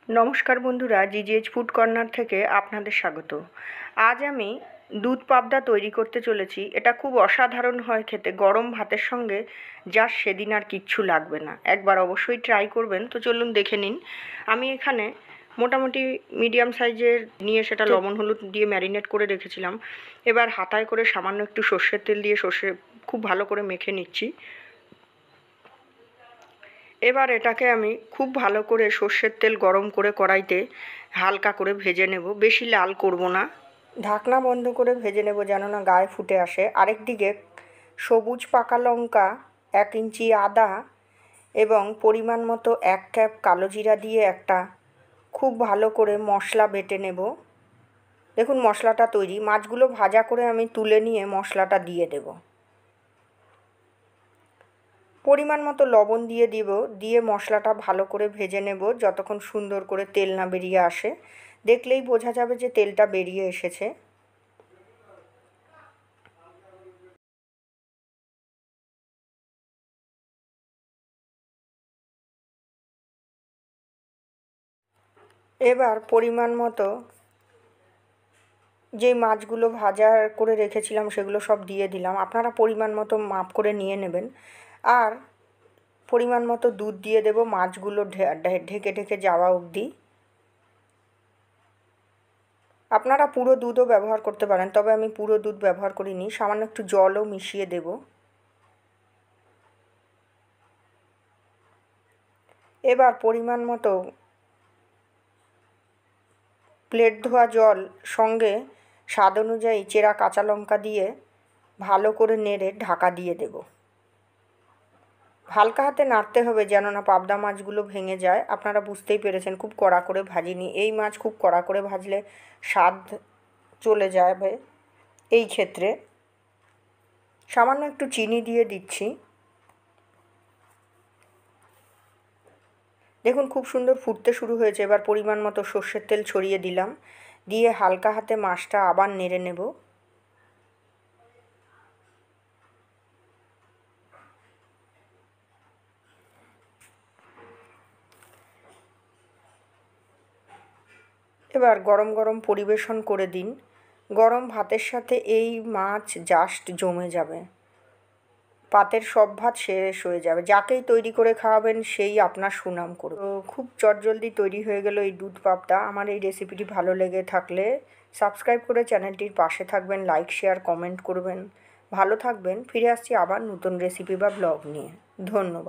নমস্কার বন্ধুরা, জিজিএইচ food corner থেকে আপনাদের স্বাগত। আজ আমি দুধ পাবদা তৈরি করতে চলেছি। এটা খুব অসাধারণ হয় খেতে, গরম ভাতের সঙ্গে যা সেদিন আর কিচ্ছু লাগবে না। একবার অবশ্যই ট্রাই করবেন। তো চলুন দেখে নিন। আমি এখানে মোটামুটি মিডিয়াম সাইজের নিয়ে সেটা লবণ হলুদ দিয়ে ম্যারিনেট করে রেখেছিলাম। এবার হাতায় করে সামান্য একটু সর্ষের তেল দিয়ে খুব ভালো করে মেখে নিচ্ছি। এবার এটাকে আমি খুব ভালো করে সর্ষের তেল গরম করে কড়াইতে হালকা করে ভেজে নেব, বেশি লাল করব না। ঢাকনা বন্ধ করে ভেজে নেব যেন না গায়ে ফুটে আসে। আরেকদিকে সবুজ পাকা লঙ্কা, 1 ইঞ্চি আদা এবং পরিমাণ মতো 1 কাপ কালো জিরা দিয়ে একটা খুব ভালো করে মশলা বেটে নেব। দেখুন মশলাটা তৈরি। মাছগুলো ভাজা করে আমি তুলে নিয়ে মশলাটা দিয়ে দেব। পরিমাণ মতো লবণ দিয়ে দিব, দিয়ে মশলাটা ভালো করে ভেজে নেব যতক্ষণ সুন্দর করে তেল না বেরিয়ে আসে। দেখলেই বোঝা যাবে যে তেলটা বেরিয়ে এসেছে। এবার পরিমাণ মতো যে মাছগুলো ভাজা করে রেখেছিলাম সেগুলো সব দিয়ে দিলাম। আপনারা পরিমাণ মতো মাপ করে নিয়ে নেবেন। আর পরিমাণ মতো দুধ দিয়ে দেব মাছগুলো ঢেকে ঢেকে যাওয়া অবধি। আপনারা পুরো দুধও ব্যবহার করতে পারেন, তবে আমি পুরো দুধ ব্যবহার করিনি। সামান্য একটু জলও মিশিয়ে দেব। এবার পরিমাণ মতো প্লেট ধোয়া জল সঙ্গে স্বাদ অনুযায়ী চেরা কাঁচা লঙ্কা দিয়ে ভালো করে নেড়ে ঢাকা দিয়ে দেব। হালকা হাতে নাড়তে হবে যেন না পাবদা মাছগুলো ভেঙে যায়। আপনারা বুঝতেই পেরেছেন, খুব কড়া করে ভাজিনি। এই মাছ খুব কড়া করে ভাজলে স্বাদ চলে যাবে। এই ক্ষেত্রে সামান্য একটু চিনি দিয়ে দিচ্ছি। দেখুন খুব সুন্দর ফুটতে শুরু হয়েছে। এবার পরিমাণ মতো সর্ষের তেল ছড়িয়ে দিলাম, দিয়ে হালকা হাতে মাছটা আবার নেড়ে নেব। এবার গরম গরম পরিবেশন করে দিন। গরম ভাতের সাথে এই মাছ জাস্ট জমে যাবে। পাতের সব ভাত শেষ হয়ে যাবে। যাকেই তৈরি করে খাওয়াবেন সেই আপনার সুনাম করবে। তো খুব চটজলদি তৈরি হয়ে গেল এই দুধ পাবদা। আমার এই রেসিপিটি ভালো লেগে থাকলে সাবস্ক্রাইব করে চ্যানেলটির পাশে থাকবেন, লাইক শেয়ার কমেন্ট করবেন। ভালো থাকবেন। ফিরে আসছি আবার নতুন রেসিপি বা ব্লগ নিয়ে। ধন্যবাদ।